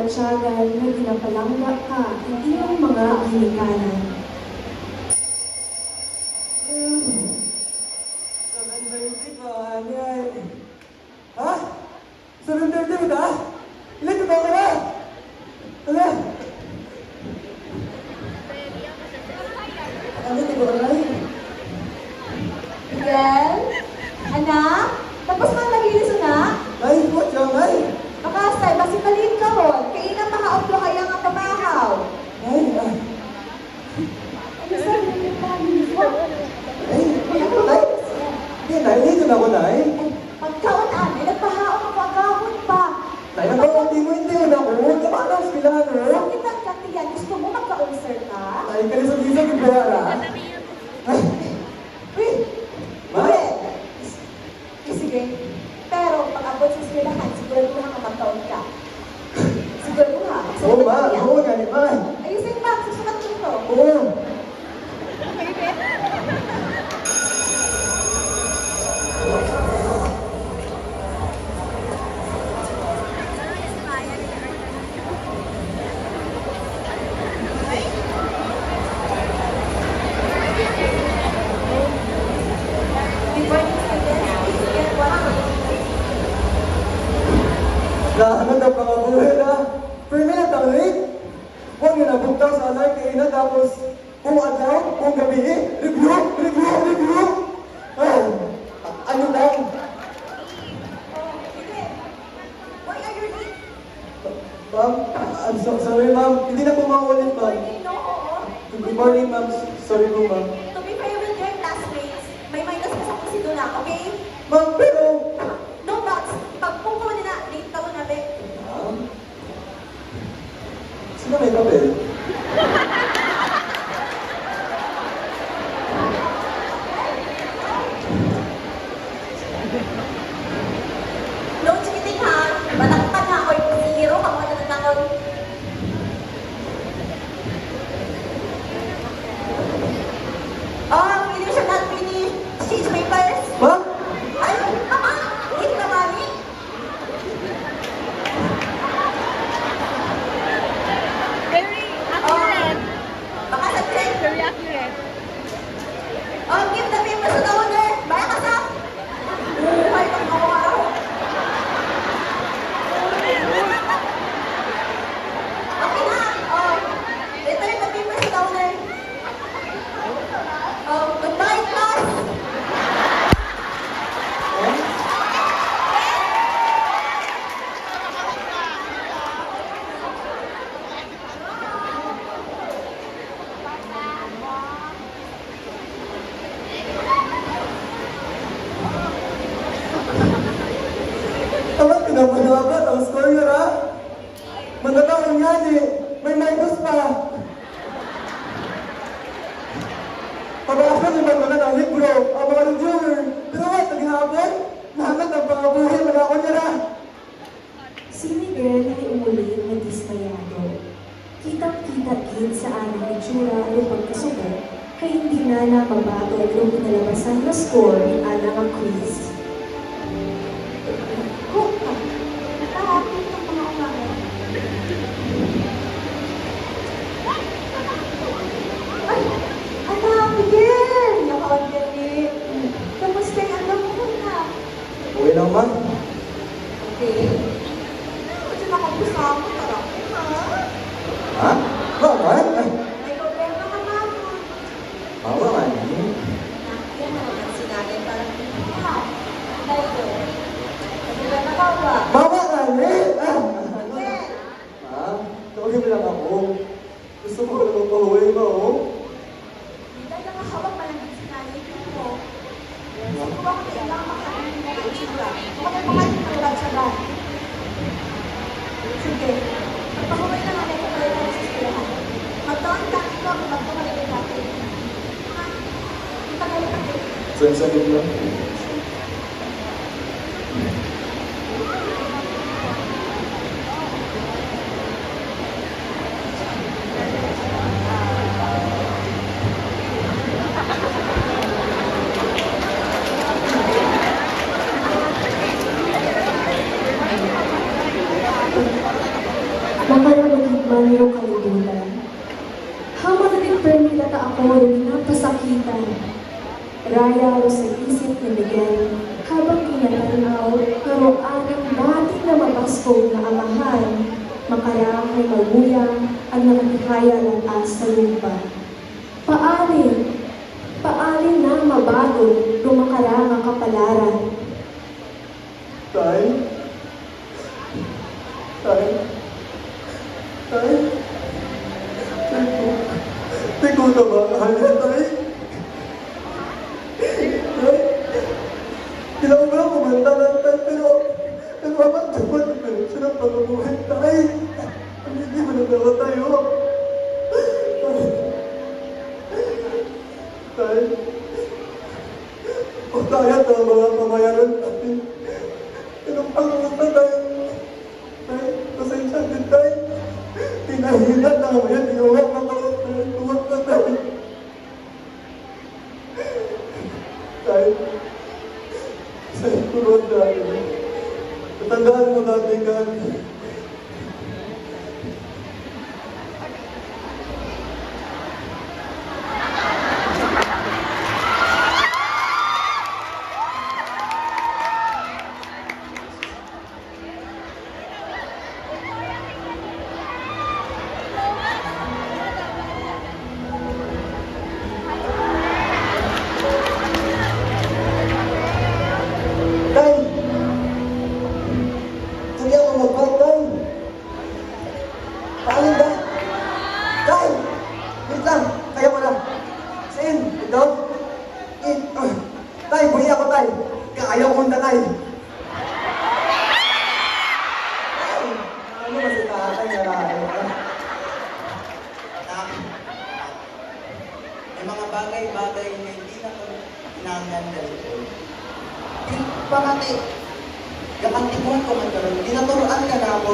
tiyaga na ginapalangga ka ng iyong mga hinikanan. Ha? 7:30 ba? Ilan ba ka na? Ala? Ano, di ba alay? Miguel? Anak? Tapos man nagilis na? Ay, po, siyang ay. Makasay, basi palin ka hon. Kailan makauplo kaya nga pamahaw? Ay, ay. Ano sir, hindi pa nagilis mo? Ay, ako, ay. Hindi, nay, dito na ako, nay. Pagkaon ani, nagpahaon ako agahon pa. Nay, nagpapunti mo hindi na ako. Tama na, silahan, no? Sakit ang katiyan, gusto mo magka-ulcer ka? Ay, kalisag-isag yung bayara. Ay, Uy! Ma? Uy! Sige. Pero pag abot sa eskwelahan, siguro mo na magkaon ka. Siguro mo ha? oo, ma. Oo, ganit, ma. Ayusin pa, susunod ko ito. Oo. Lahat ang pangabuhay na. Per minute ang late. Huwag nga nabugtaw sa alarm kay ina tapos kung adlaw, kung gabi, review. Ay, ano lang? Why are you late? Ma'am, I'm so sorry ma'am. Hindi na po maulit ma'am. No, oo. Good morning ma'am. Sorry po ma'am. To be fair with your classmates, may minus ka sa kusidula, okay? Ma'am, pero... No buts. Pag pupo nila, late ka na, be. Ma'am? Sino may papel? No cheating ha. Batakpan na ako yung zero ka mga nagtatangol. Oh, really should not finish. Change papers. Ma'am? Ay, mama! Late na mami. Very accurate. Baka sa check. Very accurate. Oh, give the papers to the owner. Baya ka sa. Buhay pag ako. Okay na. Oh, return the papers to the owner. Oh, goodbye, class. Tama, pinapanawagan ang score yun ha? Manatawang nga di. May minus pa. Pabasa naman mo na ng libro, ang mga reviewer. Pero what, naghihapon? Nahangat ang pangabuhay, mga ako niya na. Si Miguel ay umulit na dismayado. Kitang-kita gid sa aming itsura o pagkasubo, kaya hindi na nababago ang pinalabasan na score ni Ana ang quiz. Ay! Anak, Miguel! Nakakagalit. Kamusta yung anak mo na? Okay lang, ma'am. Okay. Kasi nakapusama ka lang. Ha? Bakit? Ay, May problema ka na. awa nga niyo. Yan na naman sinabi parang ha. Dahil ko. Problema ka ba? Bawa nga niyo! Miguel! Ha? Tawagin mo lang ako. Gusto mo na magpahuwi mo, oh? Dahil nakahawak pa lang ang sinabi ko. Siguro ako kailangan makain ng mga itsura. Kung ano mga itsura sa bahay. Sige. Magpahuway na nga na ito pala sa eskwelahan. Magtaon ka ito ang magpahuway na natin. Ha? Ang tagal ka. Sensitive lang. Makaramagigman niyo kalibutan. Hamatid permita ta ako rin napasakitan. Raya ro sa isip ni Miguel, habang inatanaw, karo anang natin na mabasko na amahan, makarahay maguyang ang nakatihaya ng sa lupa. Paalin na mabago lumakarang ang kapalaran. Tay? Tay? Tay? Tay ko na ba? Tay? Tay? Kailangan ko lang kumanta ng tay, pero nagmamagdaman ang direksyon ng pag-ubuhay, tay. Hindi mo nagawa tayo. Tay? Pagkaya ng mga pamayaran natin. Anong pangunta tayo? Tay, pasensya din tay. Tinahina na ngayon, iuwak na tayo. Iuwak na tayo. Tay, sa ikurot tayo. Matandaan mo natin kan. Tay! Sige ako mag-bike, Tay! Paalin ka! Tay! Wait lang! Kaya ko lang! Siin! Ikaw? Tay! Buhi ako, Tay! Kaya ko na, Tay! Tay! Ano ba si tatay na lahat? May mga bagay-bagay na hindi na ko pinangandan ko. Yung pamati, kapantikuhan ko man karoon, tinaturuan ka na ako.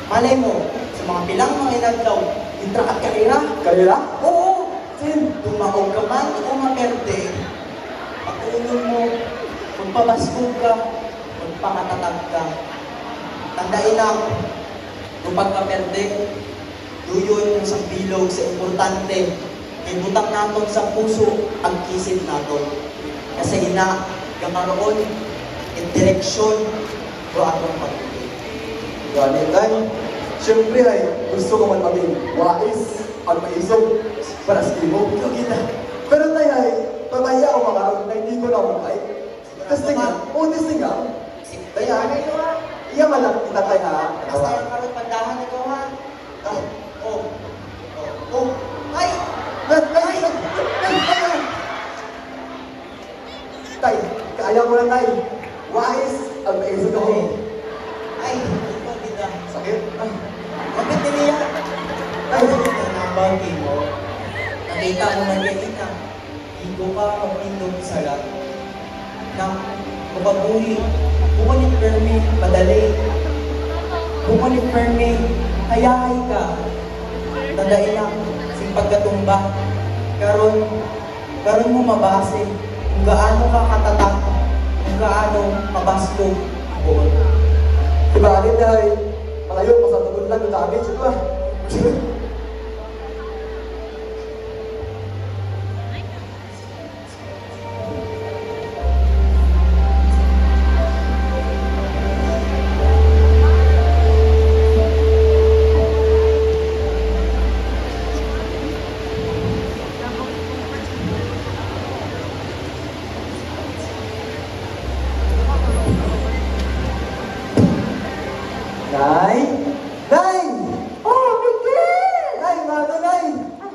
Malay mo, sa mga pilang mga inagdaw, intra at karera. Karira? Oo! Sin? Tumaog ka man o maperde, pag-uulong mo, magpabaskog ka, magpangatatag ka. Tandaan lang, kung pagpaperde, duyon yung sa bilog sa importante. May butak naton sa puso ang kisip naton. Kasi ina, kamaroon, in direksyon, o atong pagpili. Ganit, Tay! Siyempre ay gusto ko man maging wais at maisog para sa mo. Ikaw kita. Pero Tay ay pamaya ako makaroon na hindi ko na umay. Kasi nga, unis nga. Tay ay, iya malak kita Tay ha. Basta yung karoon pandahan ikaw ha. Oh. Ay! Tay, kaya ko na Tay. Wais at maisog ako. Ay! Ikaw kita. Sakit? Ay, Kapit nila. Ay! Nabangin mo. Nakita mo man yan ina. Iko ka magpindog sa lahat. Nang mababuhi. Bumanit permi, madali. Bumanit permi, hayahay ka. Tandaan lang, sing pagkatumba. Karon mo mabase kung gaano ka katatak, kung gaano mabaskog buon. diba alin Tay? Malayo, masatagod lang yung damage ito ah. Nay! Nay! Oh, Miguel! Nay, mano Nay! Ay,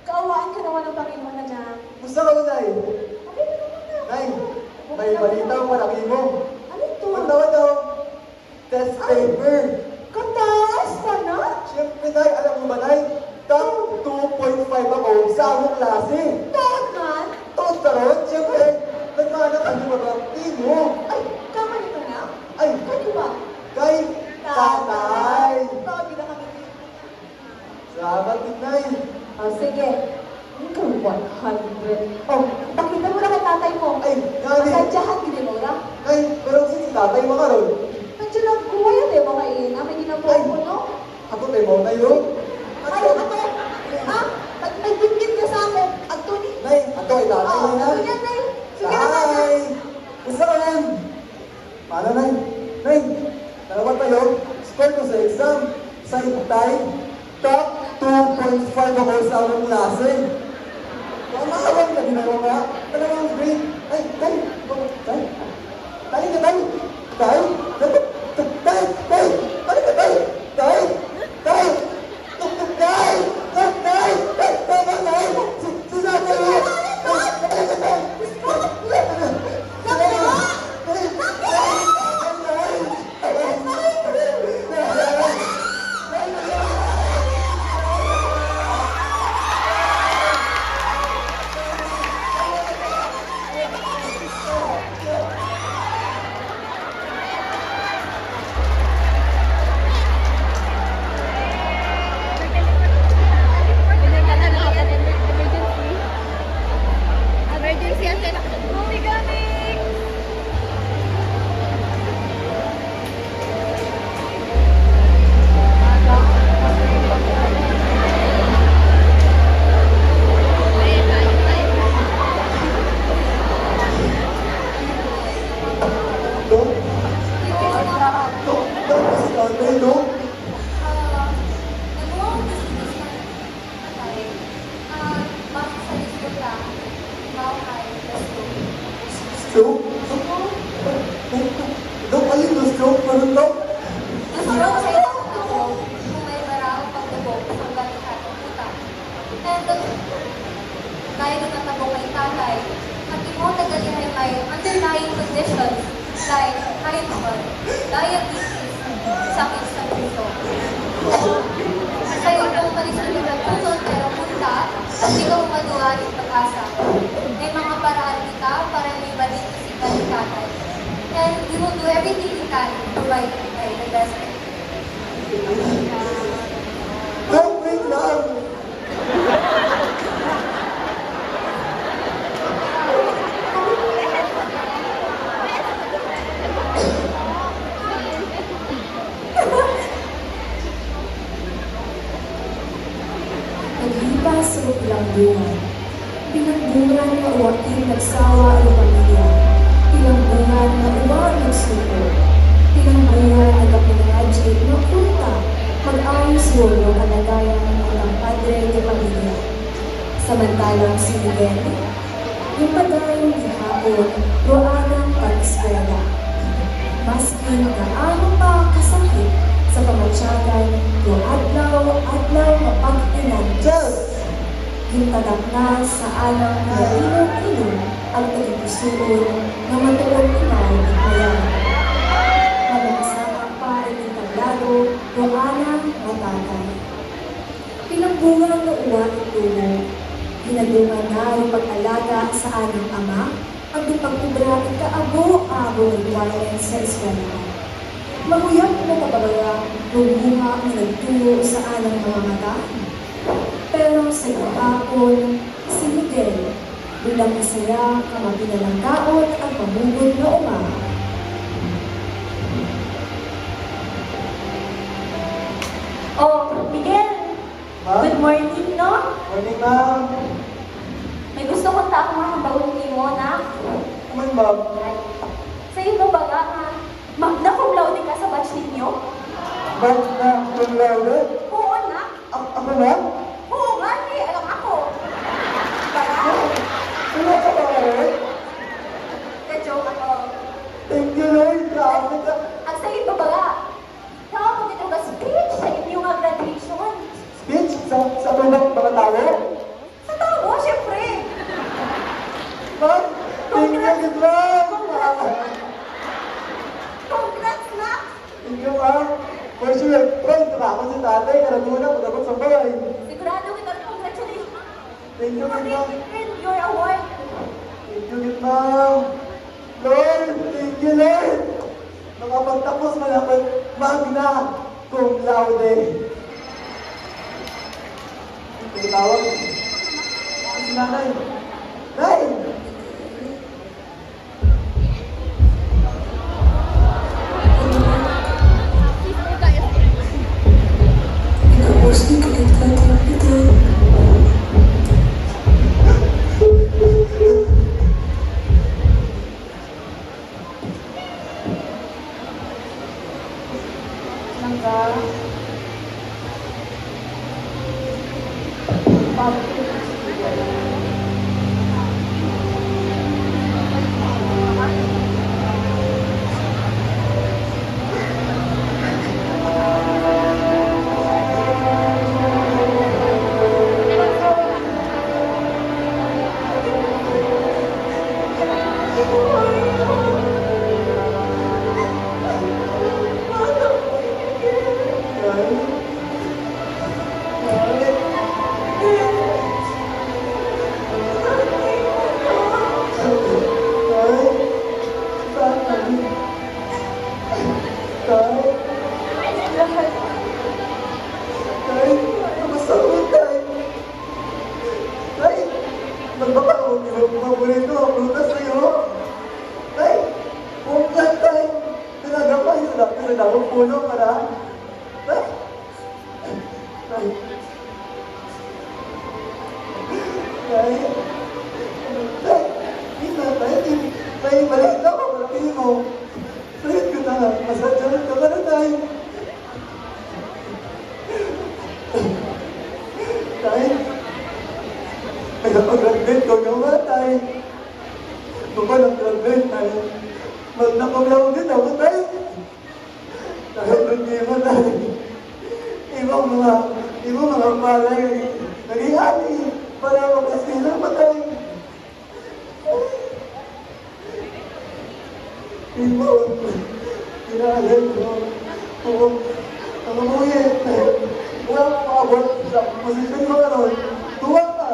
kaawaan ka naman ng Panginoon, anak. Gusto ko Nay! Ano ito naman? Nay! May balita ang malaki mo. Ano ito? Ang tawag daw, test paper. Kataas pa na? Siyempre Nay, alam mo ba Nay? Top 2.5 ako sa among klase. Tahan? Toot ka ron, siyempre, nagmana ka ng mga mo. Ay, kama nito na? Ay, Kano ba? kay tatay. Tawag na kami. Salamat din Nay. Oh, sige. Ikaw 100. Oh, pakita mo na kay tatay mo. Ay, Nani. Masadyahan hindi mo na. Nay, pero si tatay makaroon. Nandiyan lang kuya, di ba kayo? May ginagawa Ay. mo, no? mo, kayo? Ano ato? Ha? Nagdikit ka sa ako. Ato ni. Nay, ato, itatay Oo, na ano yan. yan, Nay? Sige na, Nay. Nay! Gusto ka yan? Paano, Nay? Nay, dalawa tayo. Score ko sa exam. Sa itay, top 2.5 ako sa aming klase. Mamahawan ka din ako nga. Talagang grade. Ay, tay! Tay! Tay ka, tay! Tay! Tay! Tay! Ano ka, tay? Tay! Tay! Tuk-tuk, tay! Tay! Tay! Tay! Tama, tay! Sasama mo! Tay! Tay! Emergency yan sila. Oh, my God, Nick! Dok? Dok? Dok? Si tatay, Dok? Stroke? Dok, alin na stroke? Ano, Dok? Dahil nagtatabong kay tatay, at imo nagalihay may underlying conditions like high blood, diabetes, sakit sa puso. Sa'yo nung palisunod ng puson pero punta, hindi ka umaduwa ng pag-asa. May mga paraan kita para may balik si tatay. And we will do everything we can to provide kay the best. Dok, wait lang! Naglipas sa ilang buwan. Pinagbulan na uwaking nagsawa ang pamilya. Ilang buwan na uwang nagsuko. Ilang buwan nagapinangadjit na punta. Mag-ayos yun ang kalagayan ng padre de pamilya. Samantalang si Miguel, yung padayon gihapon, roanang pag-eskwela. Maskin gaano pa kasakit sa pamatsyagan, yung adlaw mapag-inan. Chess! Gintadak na sa alang na ilong-ilong ang tagipusuon na matuon ikaw ikayan. Mabamasama pa ang tablado yung alang matatay. Pinagbulang na uwa itulo. Ginadungan na yung pag-alaga sa aning ama ang ipagkubra at kaabo-abo requirements sa eskwelahan. Mahuyap na kababaya bubuha ang nagturo sa alang mga mata. Pero sa ikapapon, si Miguel, bilang masaya, kamapinalang taon at pamugod na umaga. Oh, Miguel! Ma'am? Good morning, no? Morning, ma'am. May gusto kong taong makambaon mo na. Kuman, ma'am. Sa iyo ba nga, magna cum laude ka sa batch ninyo? Ba't na cum laude? Oo na. Ako na? Oo nga, eh. Alam ako. Para? Ano ka ba, Lord? Na-joke ako. Thank you, Lord. Grabe ka. Ang sa iyo ba nga? Nakapag ito ka speech sa inyong graduation. Speech sa mga tao? Sa tao, syempre. Ma'am, thank you, good ma'am. Congrats na. Thank you, ma'am. For sure, proud na ako si tatay. Karaguna ko dapat sa bahay. Sigurado kita, congratulations. Thank you, good ma'am. And your award. Thank you, good ma'am. Lord, thank you, Lord. Nakapagtapos man ako magna cum laude. Tinatawag. Si nanay. Nay! Magpapakawag yung paborito ang prutas sa'yo. Tay, huwag lang tay. Tinagapay sa dakong puno para. Tay. Tay. Tay. Tay. Isa, tay. Tay, balik na ako. Malapin mo. Sayot ko na. Masadyalan ka ka na, tay. Tay. Kaya pag-graduate ko naman, tay. Kung ba nag-graduate, tay. Nakablaw din ako, tay. Dahil hindi mo, tay. Ibang mga palay, naging ani. Para makasila pa, tay. Ibang, kinahal ko. Kung ang umuwi, wala akong makabot sa posisyon mo ngayon. Tuwag ka.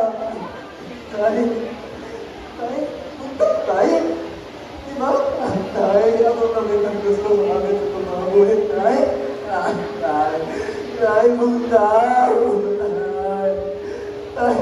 Tay, tay, diba? Tay, ako kami ng gusto mo agad sa pamabulit, tay. Tay, punta. Tay,